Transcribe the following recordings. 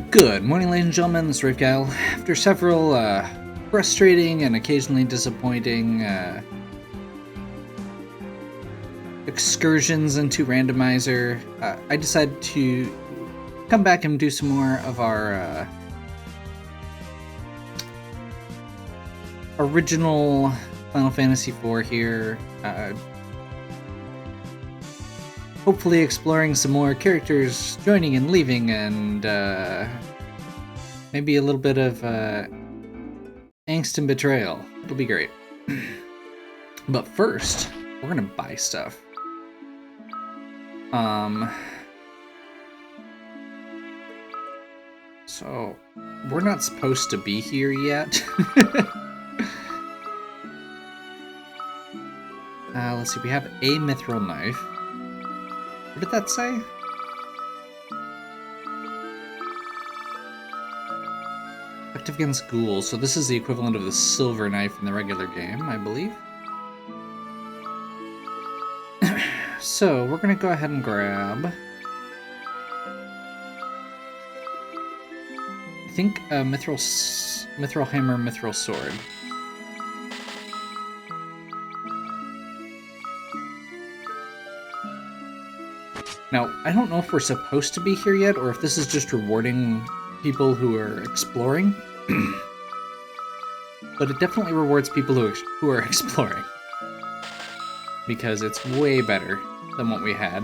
Good morning, ladies and gentlemen, this is Rafe Gal. After several frustrating and occasionally disappointing excursions into randomizer, I decided to come back and do some more of our original Final Fantasy IV here. Hopefully exploring some more characters joining and leaving, and maybe a little bit of angst and betrayal. It'll be great. But first, we're gonna buy stuff. So we're not supposed to be here yet. Let's see, we have a mithril knife. What did that say? Effective against ghouls, so this is the equivalent of the silver knife in the regular game, I believe. So, we're gonna go ahead and grab... I think a mithril hammer, mithril sword. Now, I don't know if we're supposed to be here yet, or if this is just rewarding people who are exploring. But it definitely rewards people who are exploring. Because it's way better than what we had.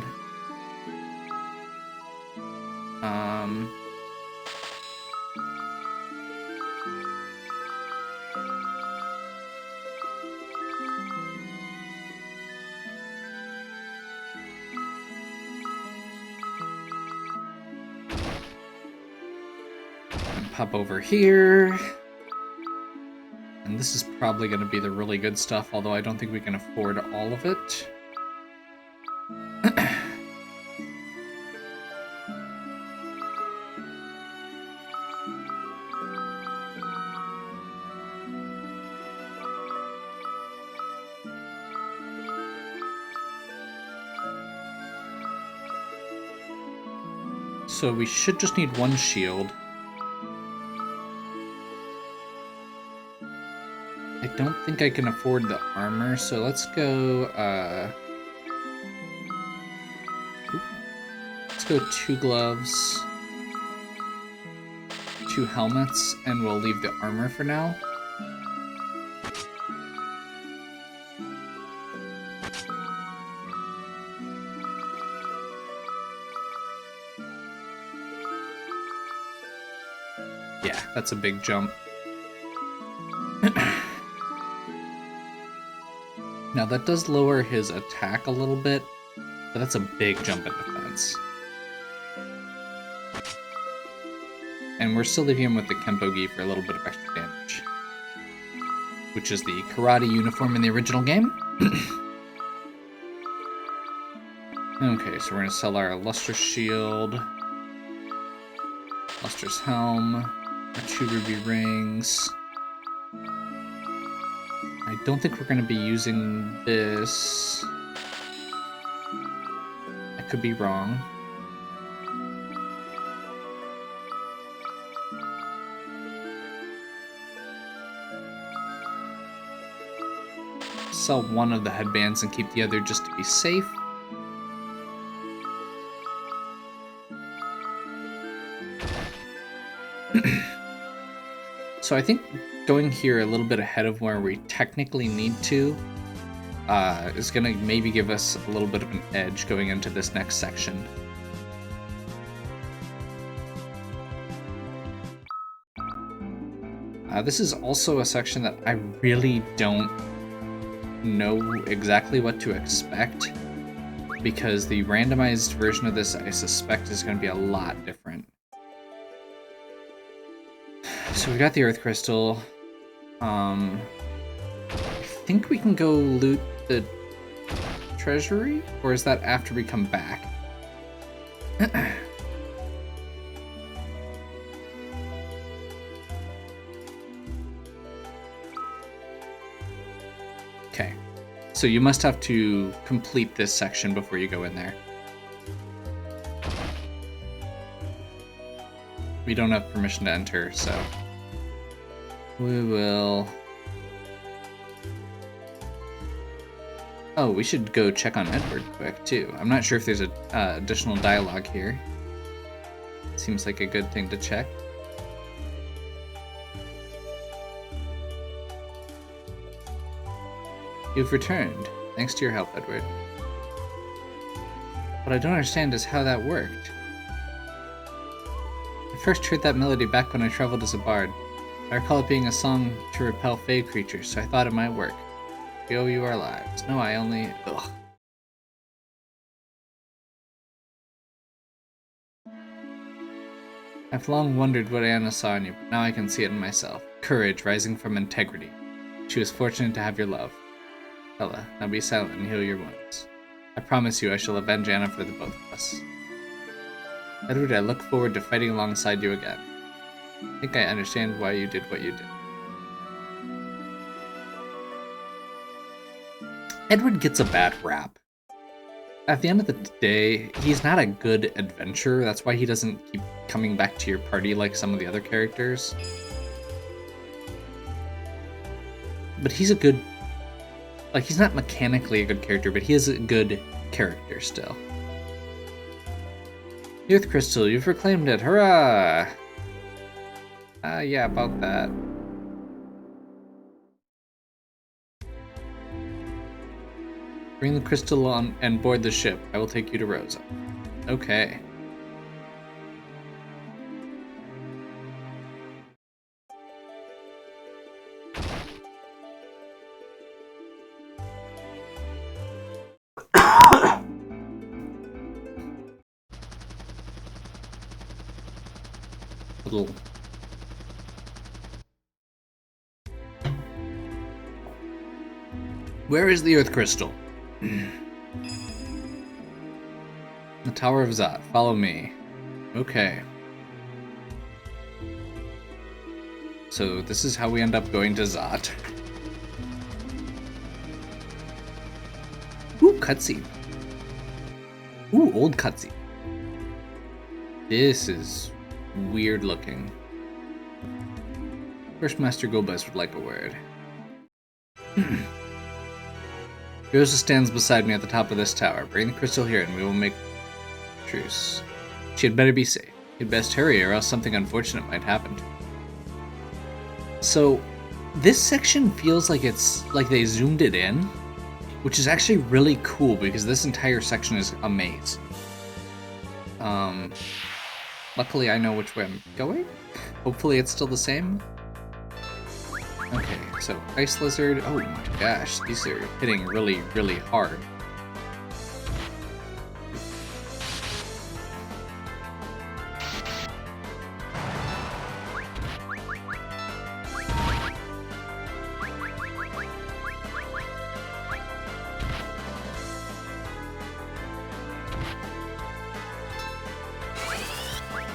Hop over here, and this is probably going to be the really good stuff, although I don't think we can afford all of it. So we should just need one shield. I don't think I can afford the armor, so let's go, let's go 2 gloves, 2 helmets, and we'll leave the armor for now. Yeah, that's a big jump. Now that does lower his attack a little bit, but that's a big jump in defense. And we're still leaving him with the Kempo Gi for a little bit of extra damage, which is the karate uniform in the original game. Okay, so we're going to sell our lustrous shield, lustrous helm, our 2 ruby rings. I don't think we're going to be using this. I could be wrong. Sell one of the headbands and keep the other just to be safe. So I think going here a little bit ahead of where we technically need to is going to maybe give us a little bit of an edge going into this next section. This is also a section that I really don't know exactly what to expect, because the randomized version of this, I suspect, is going to be a lot different. So we got the Earth Crystal. I think we can go loot the treasury, or is that after we come back? Okay, so you must have to complete this section before you go in there. we don't have permission to enter, so we will... Oh, we should go check on Edward quick, too. I'm not sure if there's additional dialogue here. Seems like a good thing to check. You've returned. Thanks to your help, Edward. What I don't understand is how that worked. I first heard that melody back when I traveled as a bard. I recall it being a song to repel fey creatures, so I thought it might work. We owe you our lives. No, I only... Ugh. I've long wondered what Anna saw in you, but now I can see it in myself. Courage rising from integrity. She was fortunate to have your love. Bella, now be silent and heal your wounds. I promise you I shall avenge Anna for the both of us. Edward, I look forward to fighting alongside you again. I think I understand why you did what you did. Edward gets a bad rap. At the end of the day, he's not a good adventurer. That's why he doesn't keep coming back to your party like some of the other characters. But he's a good... Like, he's not mechanically a good character, but he is a good character still. The Earth Crystal, you've reclaimed it. Hurrah! Yeah, about that. Bring the crystal on and board the ship. I will take you to Rosa. Okay. Little... Where is the Earth Crystal? The Tower of Zot. Follow me. Okay. So this is how we end up going to Zot. Ooh, cutscene. Ooh, old cutscene. This is weird looking. First Master Gobez would like a word. Rosa stands beside me at the top of this tower. Bring the crystal here and we will make truce. She had better be safe. You'd best hurry or else something unfortunate might happen to her. So, this section feels like it's like they zoomed it in, which is actually really cool because this entire section is a maze. Luckily I know which way I'm going. Hopefully it's still the same. Okay, so Ice Lizard. Oh my gosh, these are hitting really, really hard.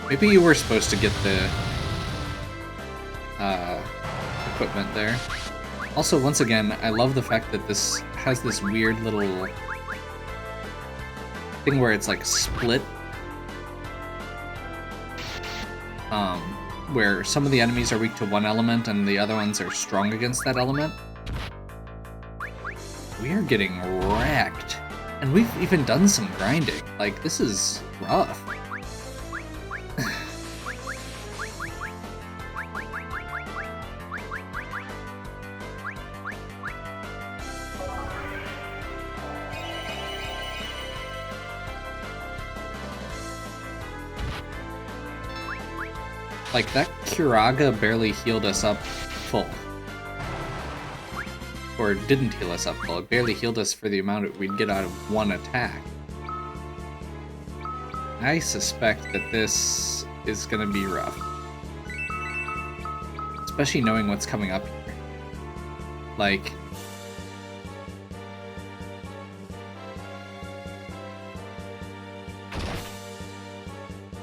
Maybe you were supposed to get the equipment there. Also, once again, I love the fact that this has this weird little thing where it's like split. Where some of the enemies are weak to one element and the other ones are strong against that element. We are getting wrecked. And we've even done some grinding. Like, this is rough. Like, that Kiraga barely healed us up full. Or didn't heal us up full. It barely healed us for the amount we'd get out of one attack. I suspect that this is gonna be rough. Especially knowing what's coming up here. Like...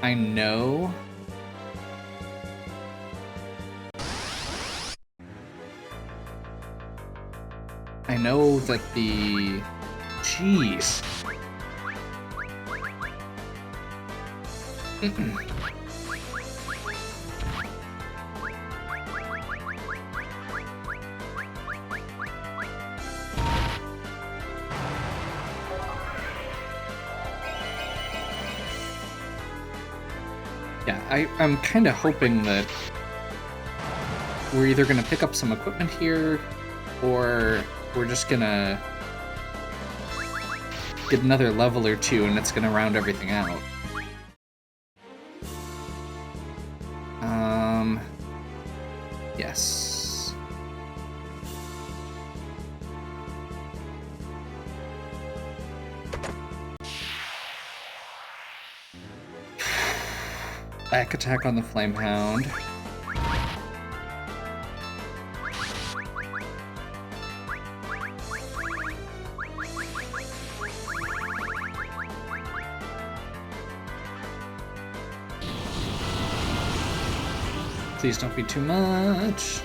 I know... I know that the... Jeez. Yeah, I'm kind of hoping that we're either going to pick up some equipment here, or we're just going to get another level or two and it's going to round everything out. Yes. Back attack on the Flame Hound. Please don't be too much.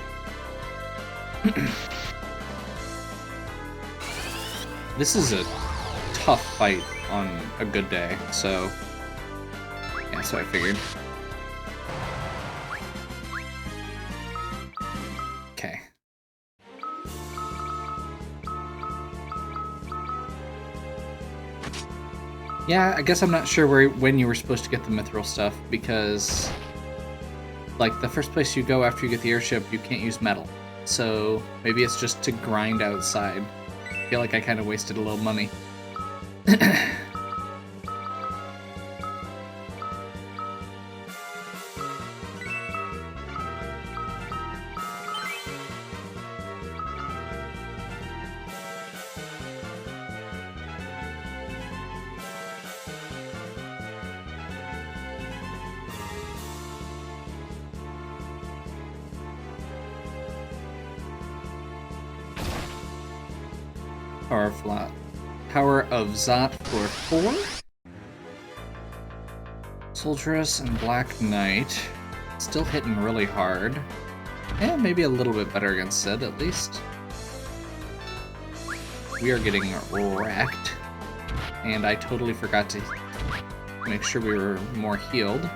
This is a tough fight on a good day, so yeah, so I figured. Okay. Yeah, I guess I'm not sure when you were supposed to get the mithril stuff, because like the first place you go after you get the airship, you can't use metal. So maybe it's just to grind outside. I feel like I kind of wasted a little money. Power of Zot for 4. Soldieress and Black Knight. Still hitting really hard. And maybe a little bit better against Sid, at least. We are getting wrecked. And I totally forgot to make sure we were more healed.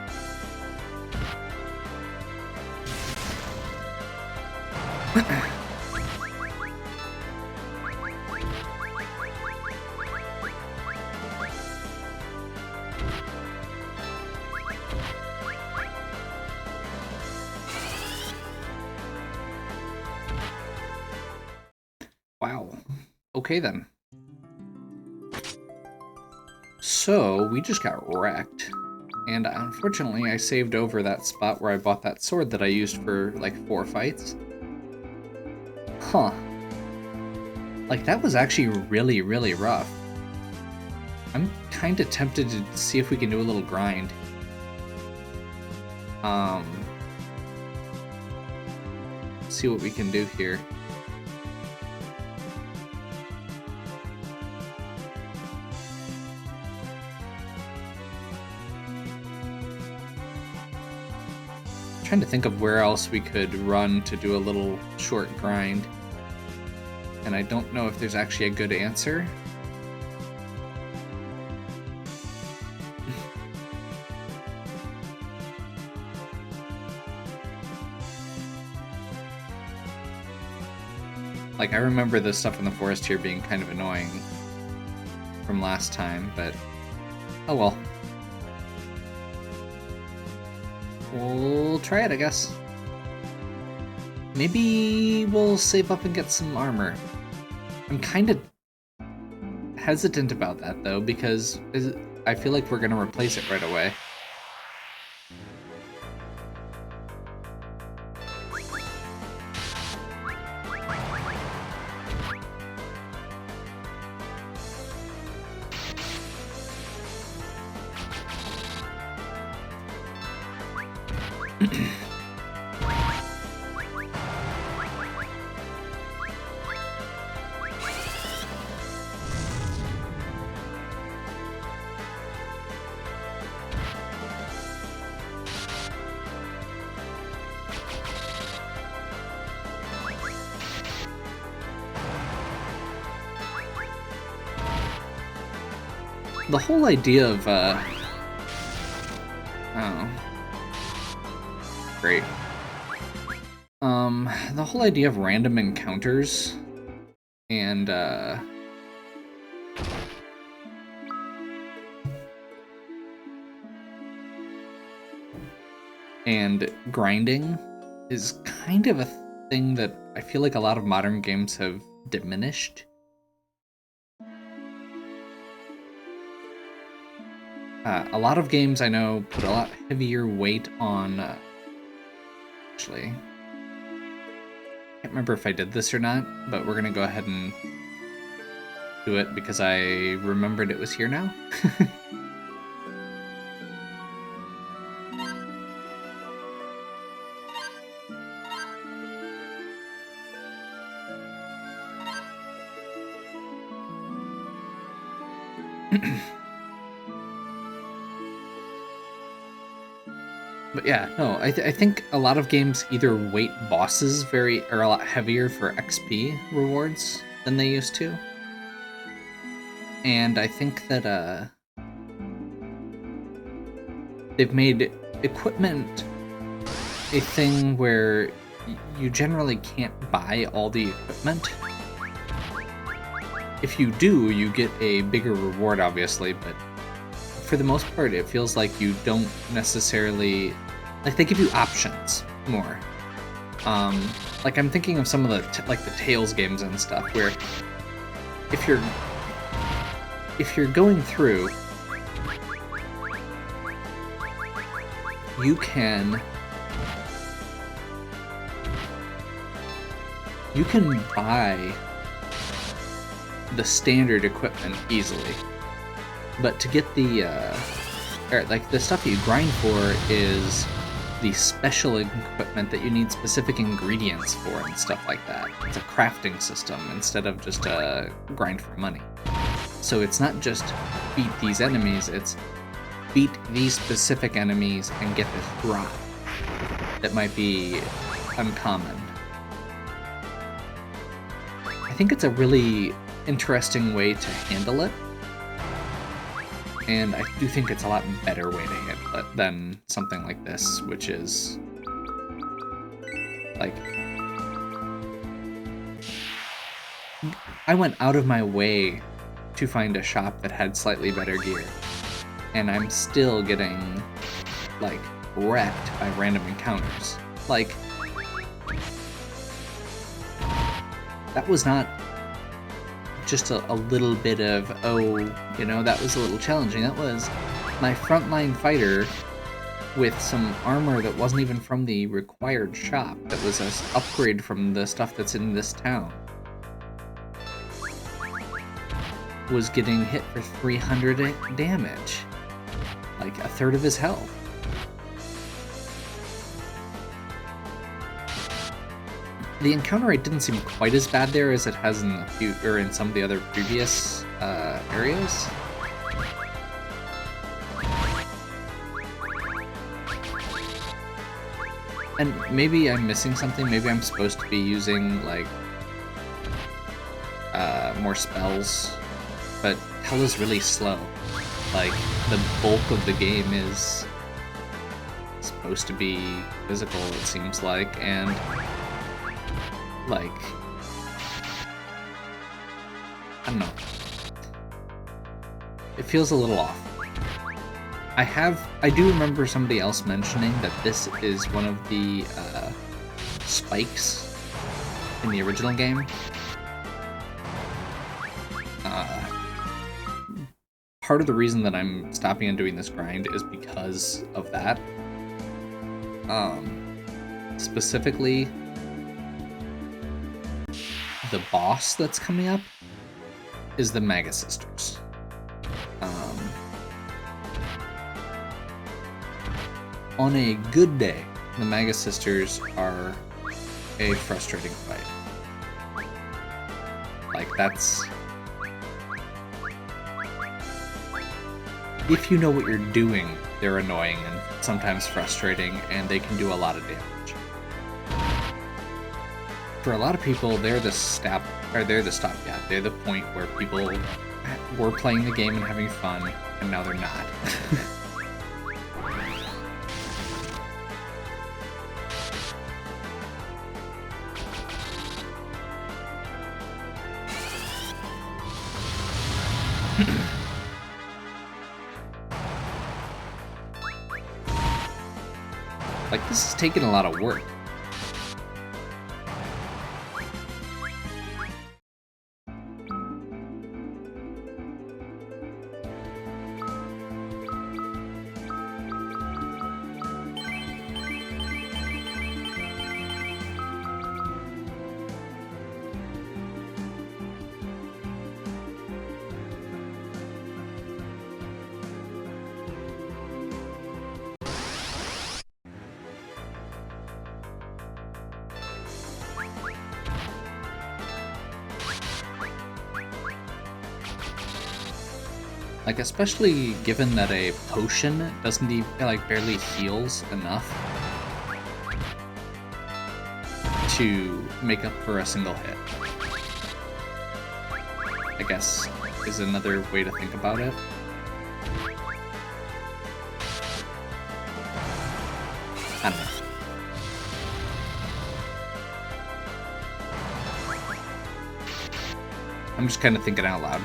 Wow. Okay then. So, we just got wrecked. And unfortunately, I saved over that spot where I bought that sword that I used for, like, 4 fights. Huh. Like, that was actually really, really rough. I'm kinda tempted to see if we can do a little grind. See what we can do here. Trying to think of where else we could run to do a little short grind. And I don't know if there's actually a good answer. Like, I remember the stuff in the forest here being kind of annoying from last time, but oh well. We'll try it, I guess. Maybe we'll save up and get some armor. I'm kind of hesitant about that, though, because I feel like we're going to replace it right away. The whole idea of, oh. Great. The whole idea of random encounters and, And grinding is kind of a thing that I feel like a lot of modern games have diminished. A lot of games I know put a lot heavier weight on... actually, I can't remember if I did this or not, but we're gonna go ahead and do it because I remembered it was here now. But yeah, no, I think a lot of games either weight bosses a lot heavier for XP rewards than they used to. And I think that they've made equipment a thing where you generally can't buy all the equipment. If you do, you get a bigger reward, obviously, but for the most part, it feels like you don't necessarily... Like, they give you options more. Like, I'm thinking of some of the Tales games and stuff, where if you're going through, you can buy the standard equipment easily, but to get the the stuff you grind for is the special equipment that you need specific ingredients for and stuff like that. It's a crafting system instead of just a grind for money. So it's not just beat these enemies, it's beat these specific enemies and get this drop that might be uncommon. I think it's a really interesting way to handle it, and I do think it's a lot better way to handle it than something like this, which is like, I went out of my way to find a shop that had slightly better gear, and I'm still getting like wrecked by random encounters. Like, that was not just a little bit of, oh, you know, that was a little challenging. That was my frontline fighter with some armor that wasn't even from the required shop, that was an upgrade from the stuff that's in this town, was getting hit for 300 damage, like a third of his health. The encounter rate didn't seem quite as bad there as it has in in some of the other previous areas. And maybe I'm missing something. Maybe I'm supposed to be using like more spells, but hell is really slow. Like, the bulk of the game is supposed to be physical, it seems like, and like, I don't know. It feels a little off. I do remember somebody else mentioning that this is one of the spikes in the original game. Part of the reason that I'm stopping and doing this grind is because of that. Specifically, the boss that's coming up is the Maga Sisters. On a good day, the Maga Sisters are a frustrating fight. Like, that's... if you know what you're doing, they're annoying and sometimes frustrating, and they can do a lot of damage. For a lot of people, they're the stopgap. They're the point where people were playing the game and having fun, and now they're not. Like, this is taking a lot of work. Like, especially given that a potion doesn't even, like, barely heals enough to make up for a single hit. I guess is another way to think about it. I don't know. I'm just kind of thinking out loud.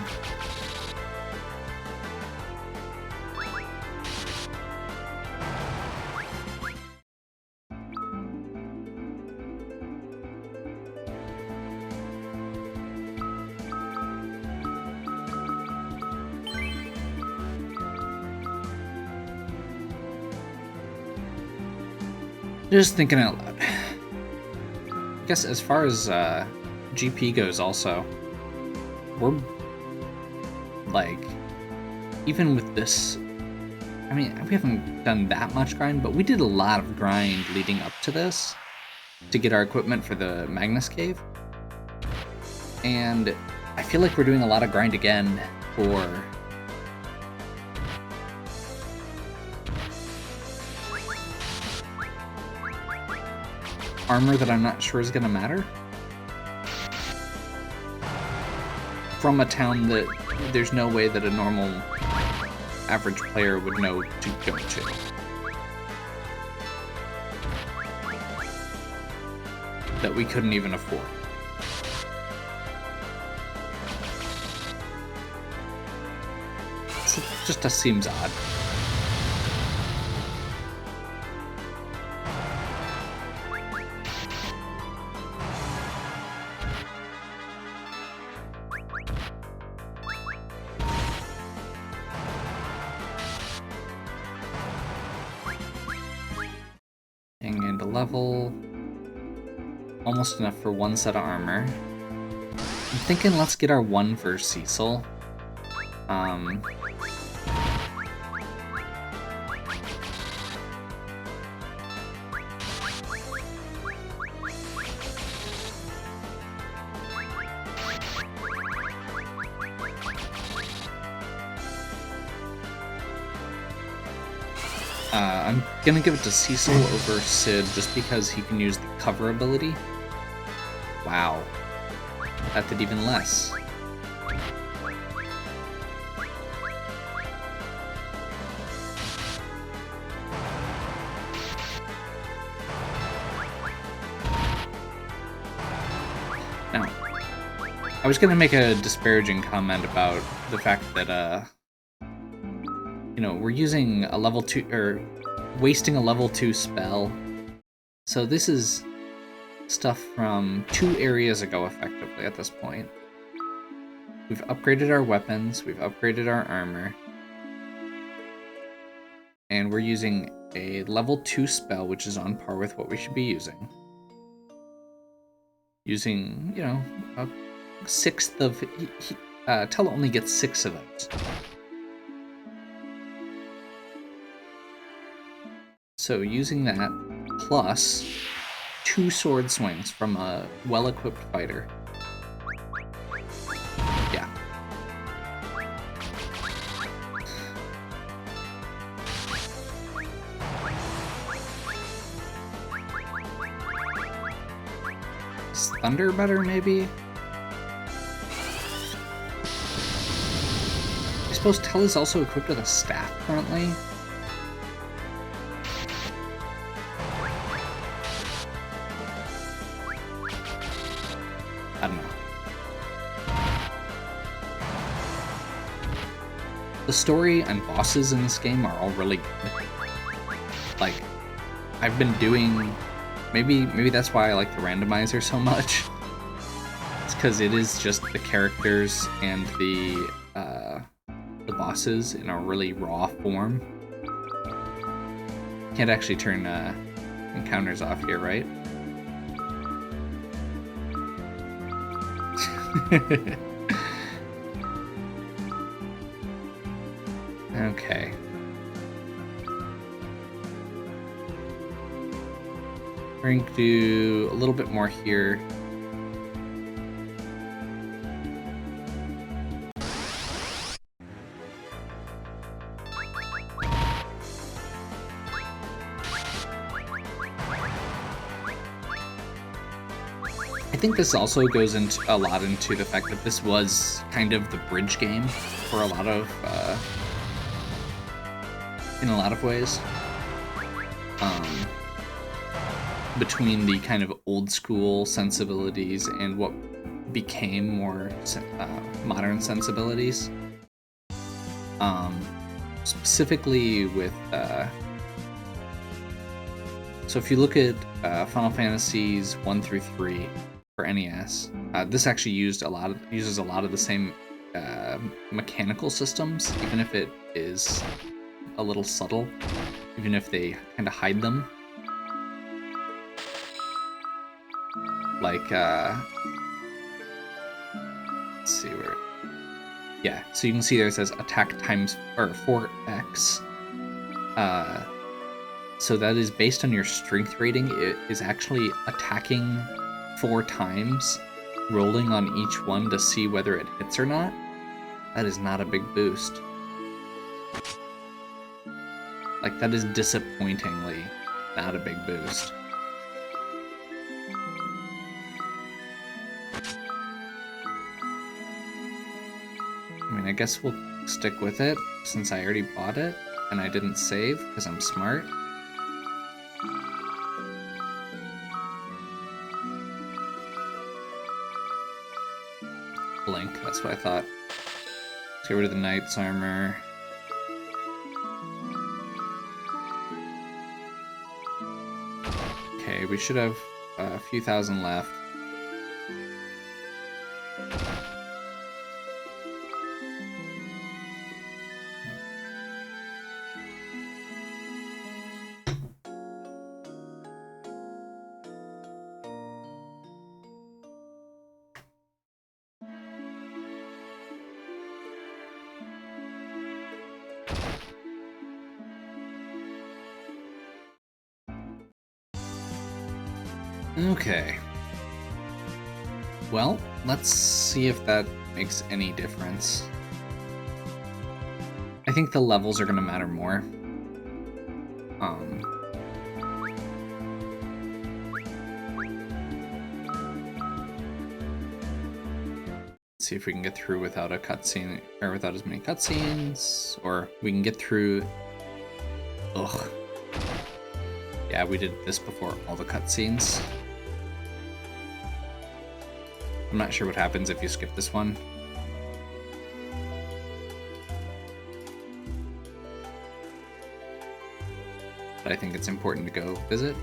Just thinking out loud. I guess as far as GP goes also, we're like, even with this, I mean, we haven't done that much grind, but we did a lot of grind leading up to this to get our equipment for the Magnus Cave. And I feel like we're doing a lot of grind again for armor that I'm not sure is gonna matter. From a town that there's no way that a normal average player would know to go to. That we couldn't even afford. It just seems odd. And a level, almost enough for one set of armor. I'm thinking let's get our one for Cecil. I'm gonna give it to Cecil over Sid just because he can use the cover ability. Wow. That did even less. Now, I was gonna make a disparaging comment about the fact that, you know, we're using a level 2, or wasting a level 2 spell. So this is stuff from 2 areas ago, effectively, at this point. We've upgraded our weapons, we've upgraded our armor. And we're using a level 2 spell, which is on par with what we should be using. Using, you know, a sixth of... Tella only gets 6 of those. So using that, plus 2 sword swings from a well-equipped fighter. Yeah. Is Thunder better, maybe? I suppose Tella's also equipped with a staff currently. I don't know. The story and bosses in this game are all really good. Like, I've been doing... Maybe that's why I like the randomizer so much. It's because it is just the characters and the bosses in a really raw form. Can't actually turn encounters off here, right? Okay. We're going to do a little bit more here. I think this also goes into a lot into the fact that this was kind of the bridge game for a lot of, in a lot of ways, between the kind of old school sensibilities and what became more modern sensibilities. Specifically with, so if you look at Final Fantasies 1 through 3 for NES, this actually uses a lot of the same mechanical systems, even if it is a little subtle, even if they kind of hide them. Like, let's see where. Yeah, so you can see there it says attack times or 4x. So that is based on your strength rating. It is actually attacking 4 times, rolling on each one to see whether it hits or not. That is not a big boost. Like, that is disappointingly not a big boost. I mean, I guess we'll stick with it since I already bought it and I didn't save because I'm smart. Blink, that's what I thought. Let's get rid of the knight's armor. Okay, we should have a few thousand left. Okay. Well, let's see if that makes any difference. I think the levels are going to matter more. Let's see if we can get through without a cutscene, or without as many cutscenes, or we can get through... Ugh. Yeah, we did this before all the cutscenes. I'm not sure what happens if you skip this one. But I think it's important to go visit.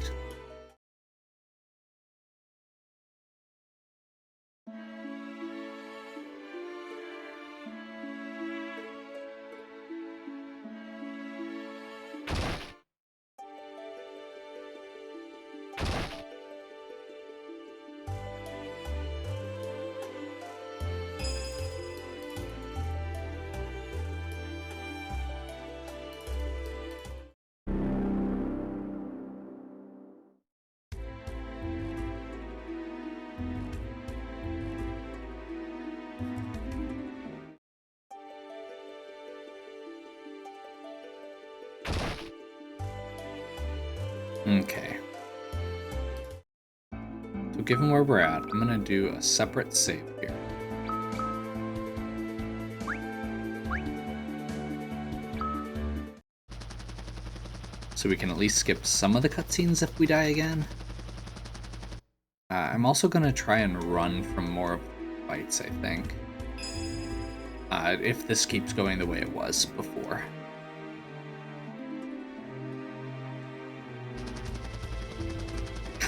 Okay. So given where we're at, I'm gonna do a separate save here. So we can at least skip some of the cutscenes if we die again. I'm also gonna try and run from more of the fights, I think. If this keeps going the way it was before.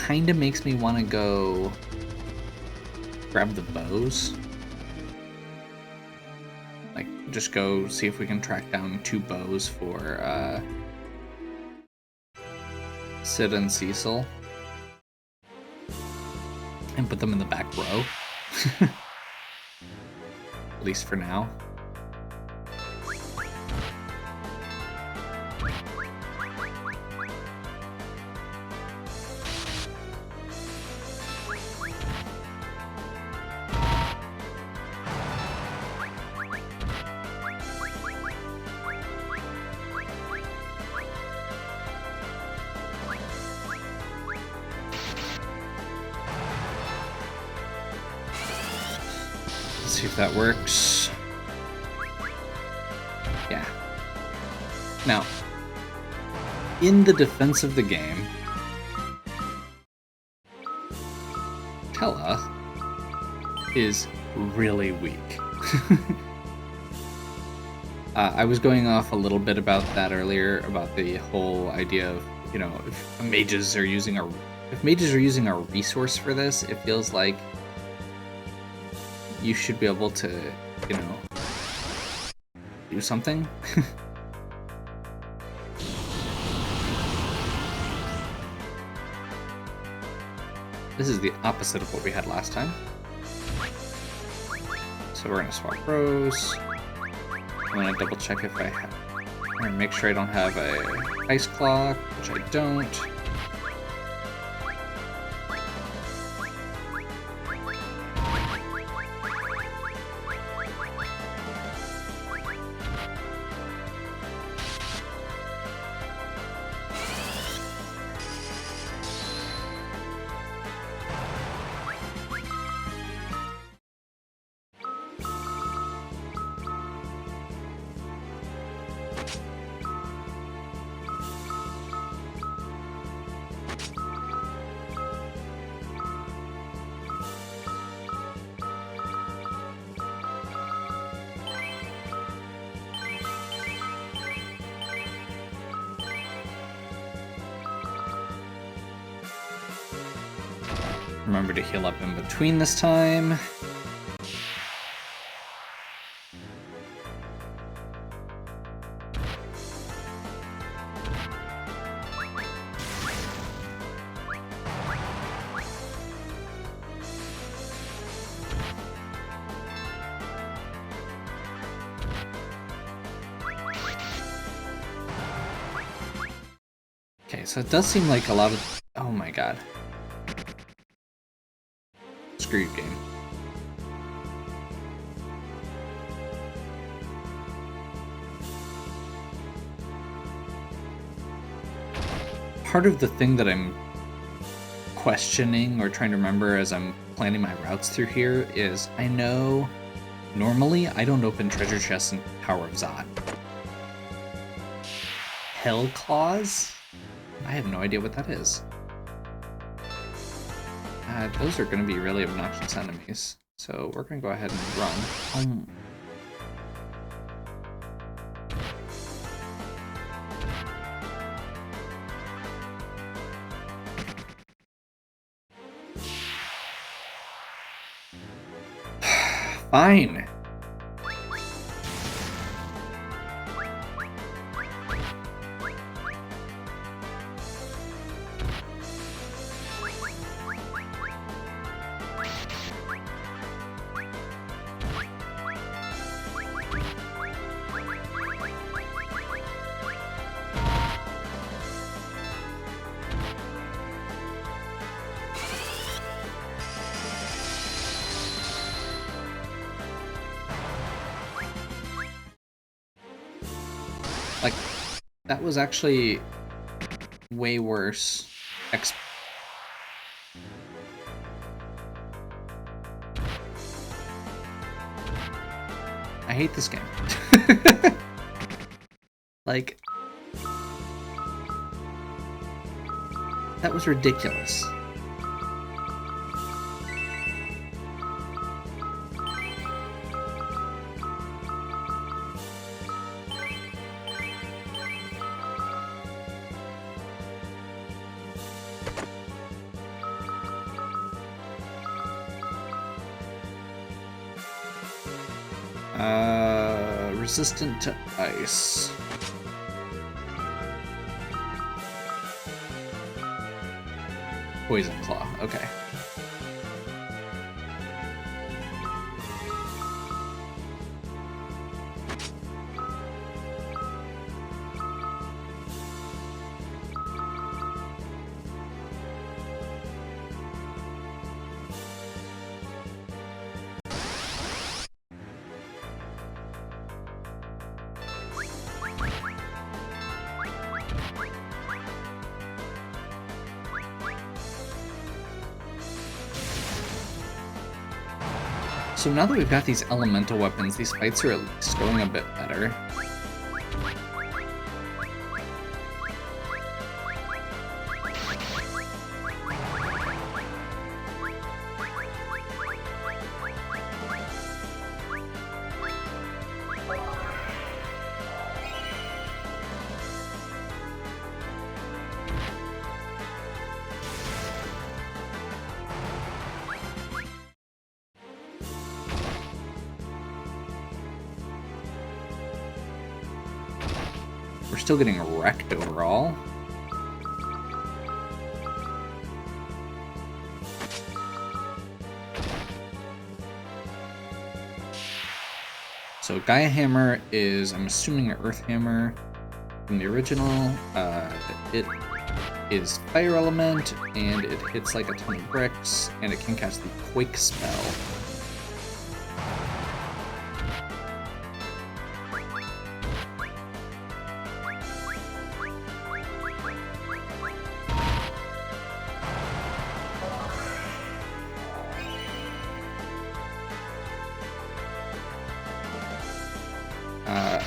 kind of makes me want to go grab the bows. Like, just go see if we can track down 2 bows for Sid and Cecil. And put them in the back row. At least for now. See if that works. Yeah. Now, in the defense of the game, Tella is really weak. I was going off a little bit about that earlier, about the whole idea of, you know, if mages are using our resource for this, it feels like you should be able to, you know, do something. This is the opposite of what we had last time. So we're gonna swap rows. I'm gonna double check if I have, I'm gonna make sure I don't have a ice clock, which I don't. Remember to heal up in between this time. Okay, so it does seem like a lot of... Oh my god. Screw you, game. Part of the thing that I'm questioning or trying to remember as I'm planning my routes through here is I know normally I don't open treasure chests in Tower of Zod. Hell Claws? I have no idea what that is. Those are going to be really obnoxious enemies, so we're going to go ahead and run. Fine. Like, that was actually way worse. I hate this game. Like, that was ridiculous. Resistant to ice. Poison Claw, okay. So now that we've got these elemental weapons, these fights are at least going a bit better. We're still getting wrecked overall. So Gaia Hammer is, I'm assuming, an Earth Hammer from the original. It is Fire Element, and it hits like a ton of bricks, and it can cast the Quake spell.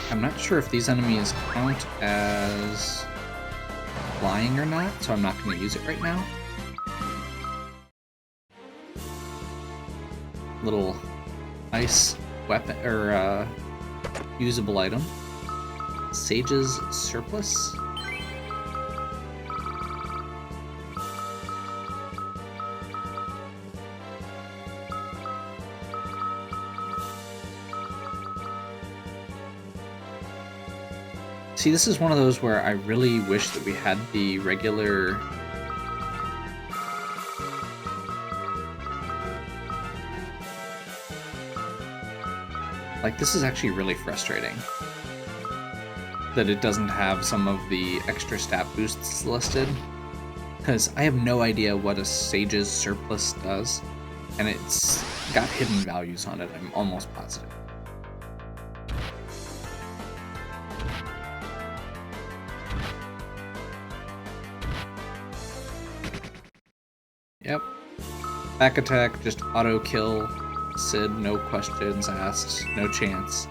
I'm not sure if these enemies count as flying or not, so I'm not going to use it right now. Little ice weapon, or usable item. Sage's Surplus. See, this is one of those where I really wish that we had the regular... Like, this is actually really frustrating. That it doesn't have some of the extra stat boosts listed. Because I have no idea what a Sage's Surplus does. And it's got hidden values on it, I'm almost positive. Yep. Back attack, just auto kill Sid, no questions asked, no chance.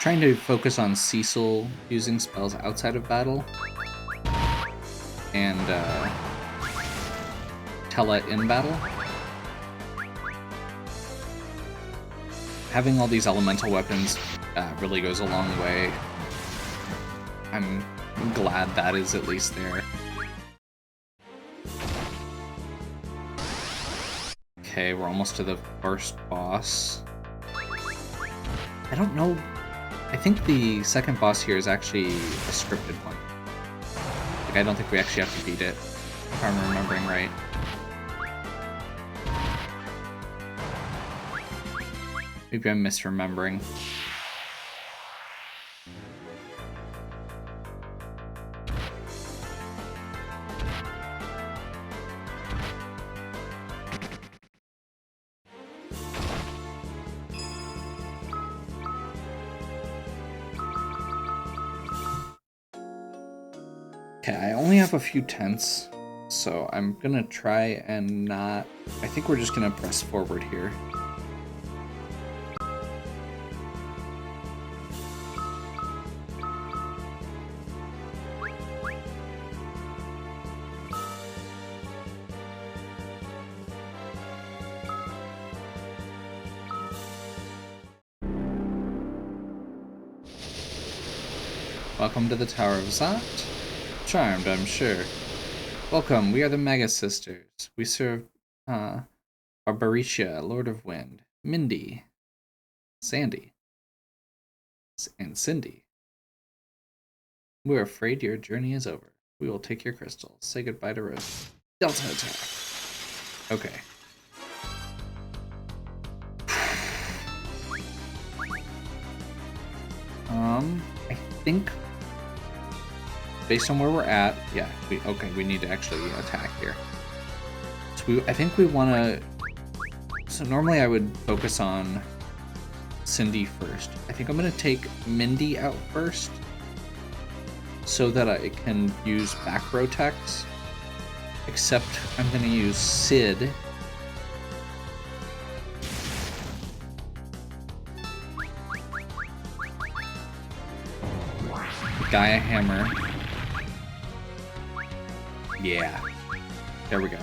Trying to focus on Cecil using spells outside of battle, and Tella in battle. Having all these elemental weapons really goes a long way. I'm glad that is at least there. Okay, we're almost to the first boss. I don't know. I think the second boss here is actually a scripted one. Like, I don't think we actually have to beat it, if I'm remembering right. Maybe I'm misremembering. Okay, I only have a few tents, so I'm gonna try and not... I think we're just gonna press forward here. Welcome to the Tower of Zot. Charmed, I'm sure. Welcome, we are the Mega Sisters. We serve Barbaricia, Lord of Wind, Mindy, Sandy, and Cindy. We're afraid your journey is over. We will take your crystals. Say goodbye to Rose. Delta attack. Okay. I think based on where we're at, yeah, we need to actually attack here. So I think we want to. So normally I would focus on Cindy first. I think I'm gonna take Mindy out first, so that I can use back row techs. Except I'm gonna use Sid. Gaia Hammer. Yeah. There we go.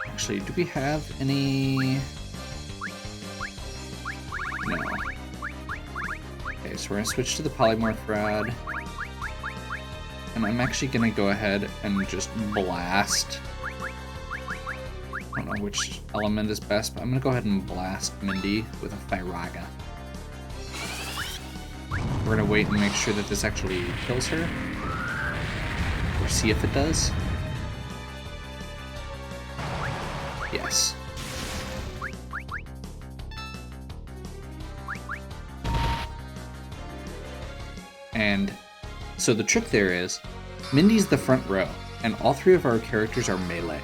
Actually, do we have any? No. Okay, so we're gonna switch to the polymorph rod. And I'm actually gonna go ahead and just blast. I don't know which element is best, but I'm gonna go ahead and blast Mindy with a Firaga. We're gonna wait and make sure that this actually kills her. Or see if it does. Yes. And so the trick there is, Mindy's the front row, and all three of our characters are melee.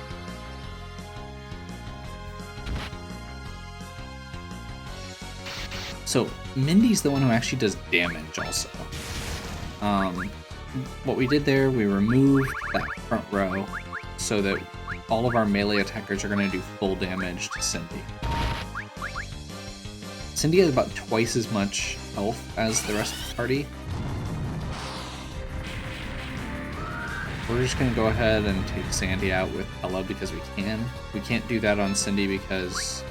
So Mindy's the one who actually does damage also. What we did there, we removed that front row so that all of our melee attackers are going to do full damage to Cindy. Cindy has about twice as much health as the rest of the party. We're just going to go ahead and take Sandy out with Ella because we can. We can't do that on Cindy because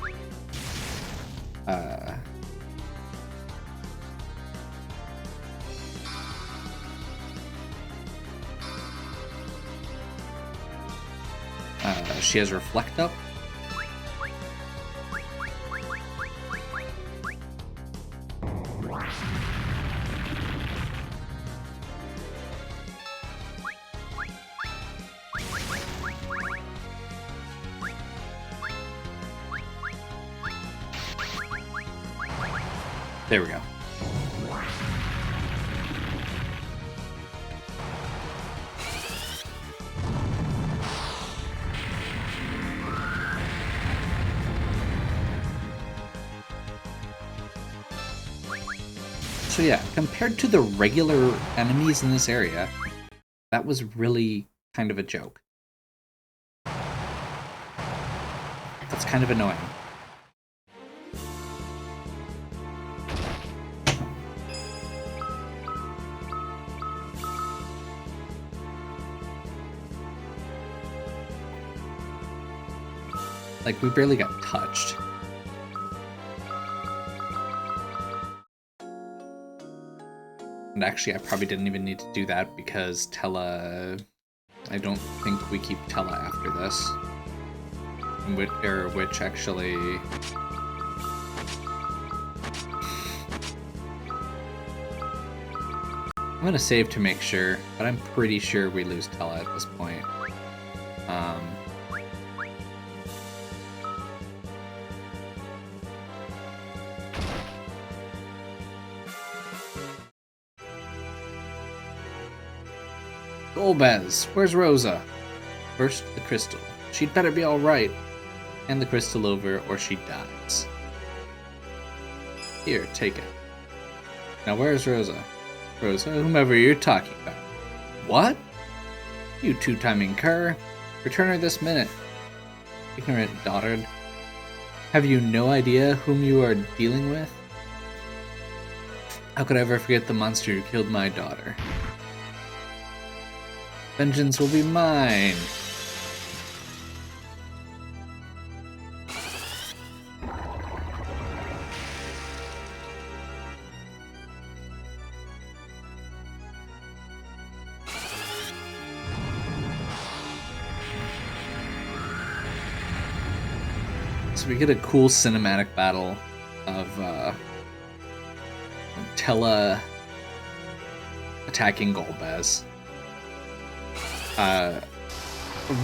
she has Reflect up. There we go. So yeah, compared to the regular enemies in this area, that was really kind of a joke. That's kind of annoying. Like, we barely got touched. And actually, I probably didn't even need to do that because Tella... I don't think we keep Tella after this. Which actually... I'm gonna save to make sure, but I'm pretty sure we lose Tella at this point. Golbez, where's Rosa? First, the crystal. She'd better be alright. Hand the crystal over or she dies. Here, take it. Now where's Rosa? Rosa, whomever you're talking about. What? You two-timing cur. Return her this minute. Ignorant dotard. Have you no idea whom you are dealing with? How could I ever forget the monster who killed my daughter? Vengeance will be mine! So we get a cool cinematic battle of Tella attacking Golbez. A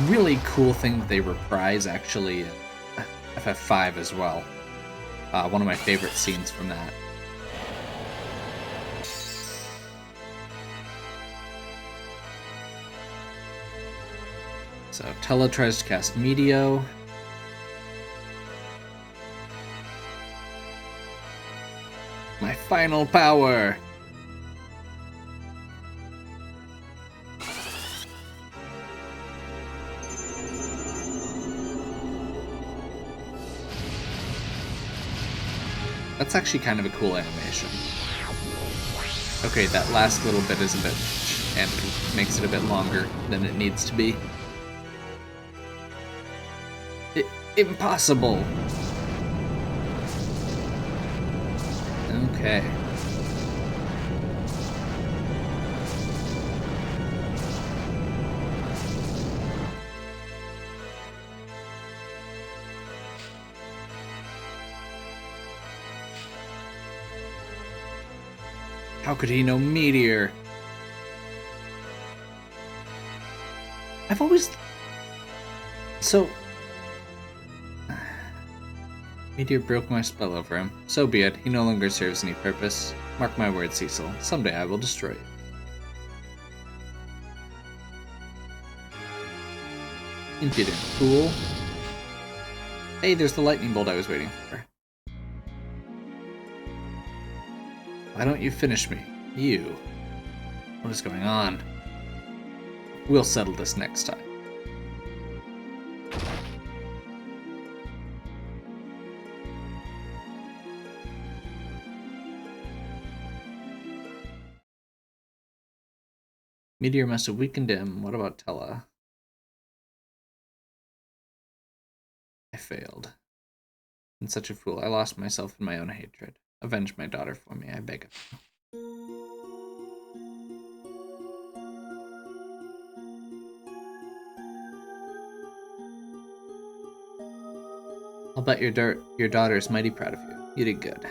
really cool thing that they reprise actually in FF5 as well. One of my favorite scenes from that. So Tella tries to cast Meteo. My final power! That's actually kind of a cool animation. Okay, that last little bit is a bit much, and makes it a bit longer than it needs to be. Impossible! Okay. How could he know Meteor? I've always... So... Meteor broke my spell over him. So be it. He no longer serves any purpose. Mark my words, Cecil. Someday I will destroy it. Impudent fool. Hey, there's the lightning bolt I was waiting for. Why don't you finish me? You. What is going on? We'll settle this next time. Meteor must have weakened him. What about Tella? I failed. I'm such a fool. I lost myself in my own hatred. Avenge my daughter for me, I beg of you. I'll bet your daughter is mighty proud of you. You did good.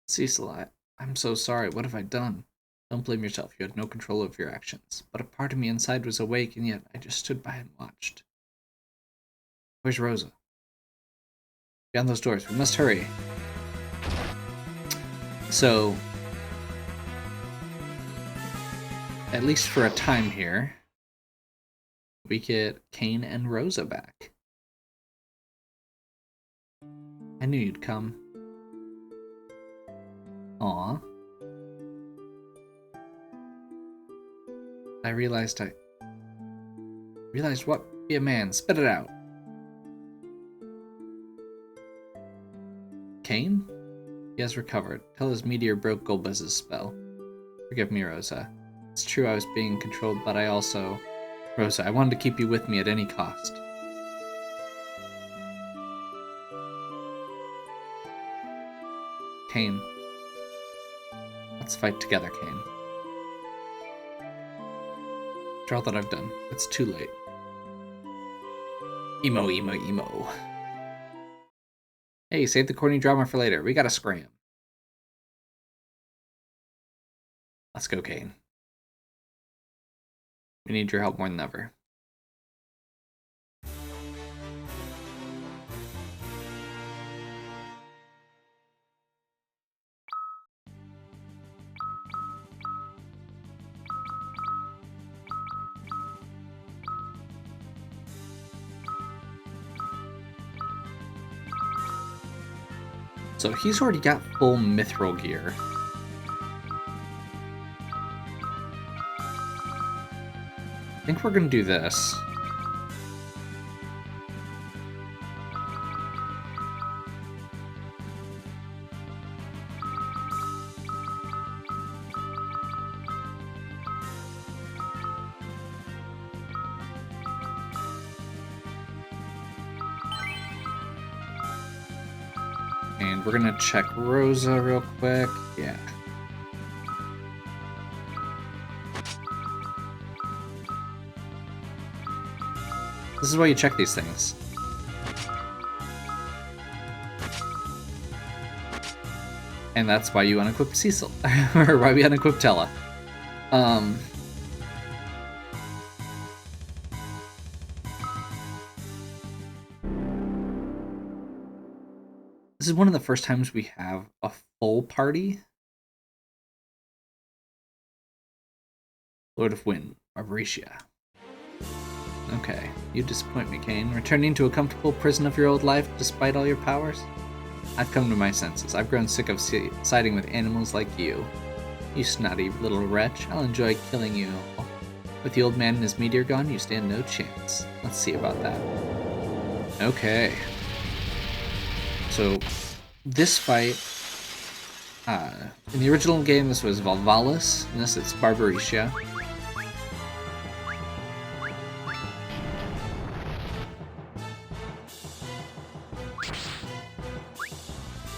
Cecil, I'm so sorry. What have I done? Don't blame yourself. You had no control over your actions. But a part of me inside was awake, and yet I just stood by and watched. Where's Rosa? Beyond those doors. We must hurry. So, at least for a time here, we get Kane and Rosa back. I knew you'd come. Aw. I realized what? Be a man. Spit it out. Kane? He has recovered. Tell his meteor broke Golbez's spell. Forgive me, Rosa. It's true I was being controlled, but I also... Rosa, I wanted to keep you with me at any cost. Kane. Let's fight together, Kane. After all that I've done, it's too late. Emo, emo, emo. Hey, save the corny drama for later. We gotta scram. Let's go, Kane. We need your help more than ever. So he's already got full mithril gear. I think we're gonna do this. And we're gonna check Rosa real quick. Yeah. This is why you check these things. And that's why you unequip Cecil. Or why we unequip Tella. This is one of the first times we have a full party. Lord of Wind, Arboricia. Okay, you disappoint me, Kane. Returning to a comfortable prison of your old life despite all your powers? I've come to my senses. I've grown sick of siding with animals like you. You snotty little wretch. I'll enjoy killing you. With the old man and his meteor gone, you stand no chance. Let's see about that. Okay. So, this fight... in the original game, this was Valvalis. In this, it's Barbaricia.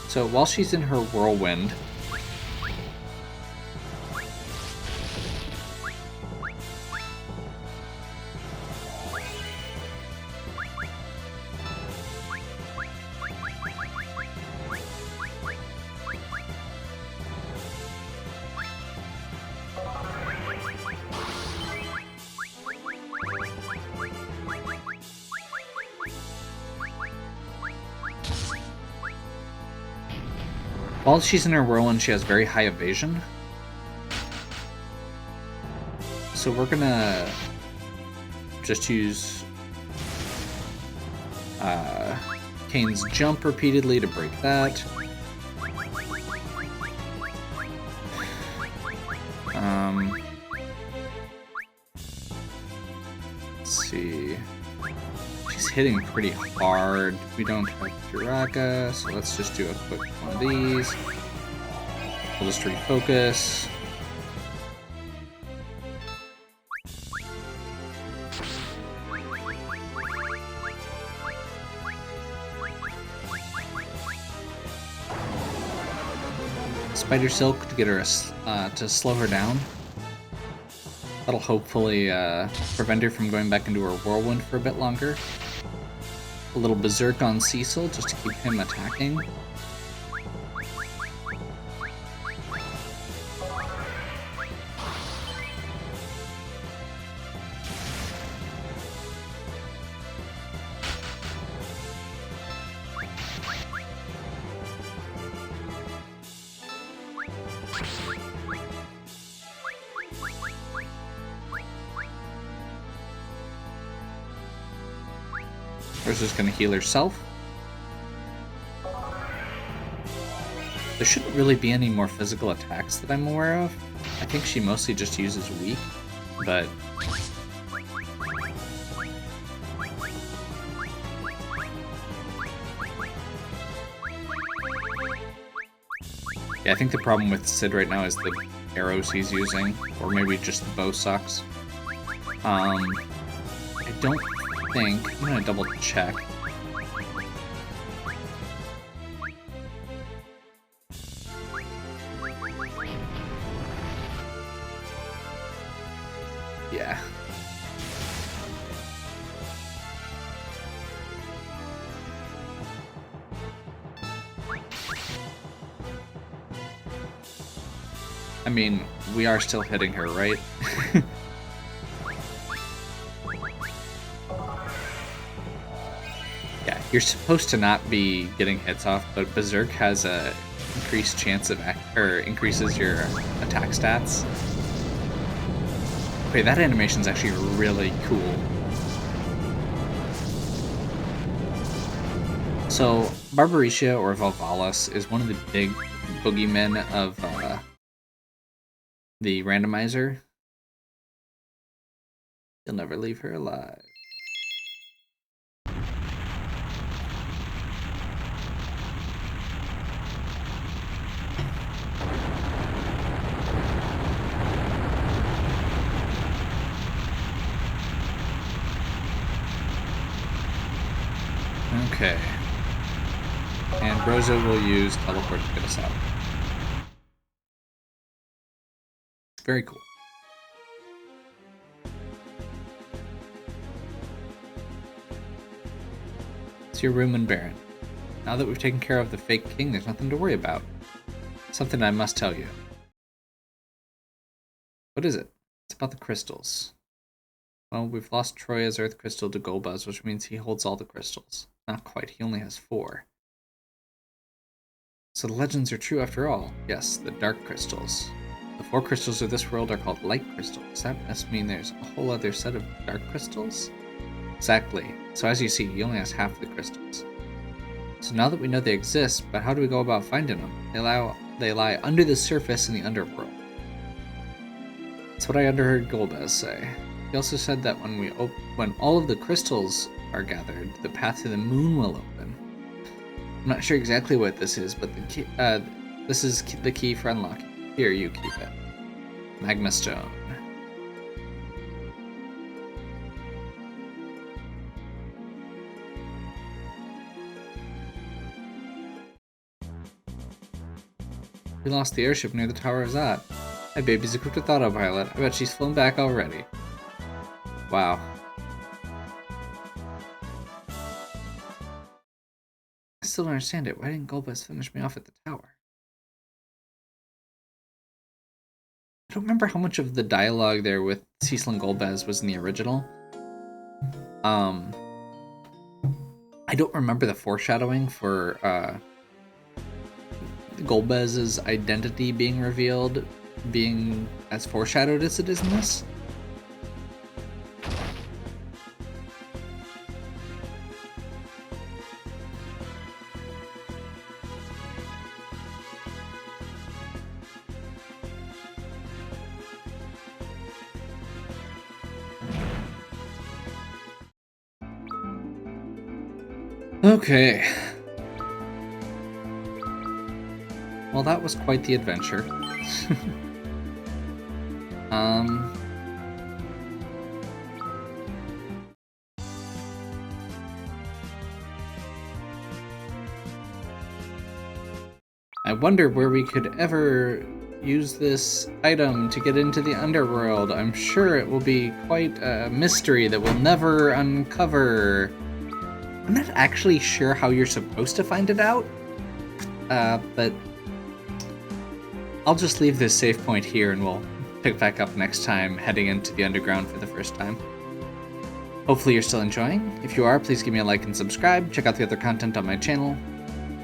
So while she's in her whirlwind, while she's in her whirlwind, she has very high evasion. So we're gonna just use Kane's jump repeatedly to break that. Let's see. She's hitting pretty hard. We don't have Jiraka, so let's just do a quick one of these. We'll just refocus. Spider Silk to get her to slow her down. That'll hopefully prevent her from going back into her whirlwind for a bit longer. A little Berserk on Cecil just to keep him attacking. Rosa's gonna heal herself. There shouldn't really be any more physical attacks that I'm aware of. I think she mostly just uses weak, but... yeah, I think the problem with Sid right now is the arrows he's using, or maybe just the bow sucks. I don't think... I'm gonna double check. Yeah. I mean, we are still hitting her, right? Yeah, you're supposed to not be getting hits off, but Berserk has a increased chance of increases your attack stats. Okay, that animation's actually really cool. So Barbarisha or Valvalis is one of the big boogeymen of the randomizer. You'll never leave her alive. Okay. And Brozo will use teleport to get us out. Very cool. It's your room and Baron. Now that we've taken care of the fake king, there's nothing to worry about. Something I must tell you. What is it? It's about the crystals. Well, we've lost Troya's Earth Crystal to Golbez, which means he holds all the crystals. Not quite, he only has 4. So the legends are true after all. Yes, the dark crystals. The 4 crystals of this world are called light crystals. That must mean there's a whole other set of dark crystals? Exactly. So as you see, he only has half the crystals. So now that we know they exist, but how do we go about finding them? They lie under the surface in the underworld. That's what I underheard Golbez say. He also said that when all of the crystals are gathered, the path to the moon will open. I'm not sure exactly what this is, but this is the key for unlocking. Here, you keep it. Magma Stone. We lost the airship near the Tower of Zot. My baby's equipped with autopilot. I bet she's flown back already. Wow. I still don't understand it. Why didn't Golbez finish me off at the tower? I don't remember how much of the dialogue there with Cecil and Golbez was in the original. I don't remember the foreshadowing for Golbez's identity being revealed, being as foreshadowed as it is in this. Okay. Well, that was quite the adventure. I wonder where we could ever use this item to get into the underworld. I'm sure it will be quite a mystery that we'll never uncover. I'm not actually sure how you're supposed to find it out, but I'll just leave this save point here and we'll pick back up next time heading into the underground for the first time. Hopefully you're still enjoying. If you are, please give me a like and subscribe. Check out the other content on my channel.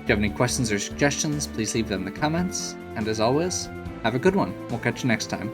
If you have any questions or suggestions, please leave them in the comments. And as always, have a good one. We'll catch you next time.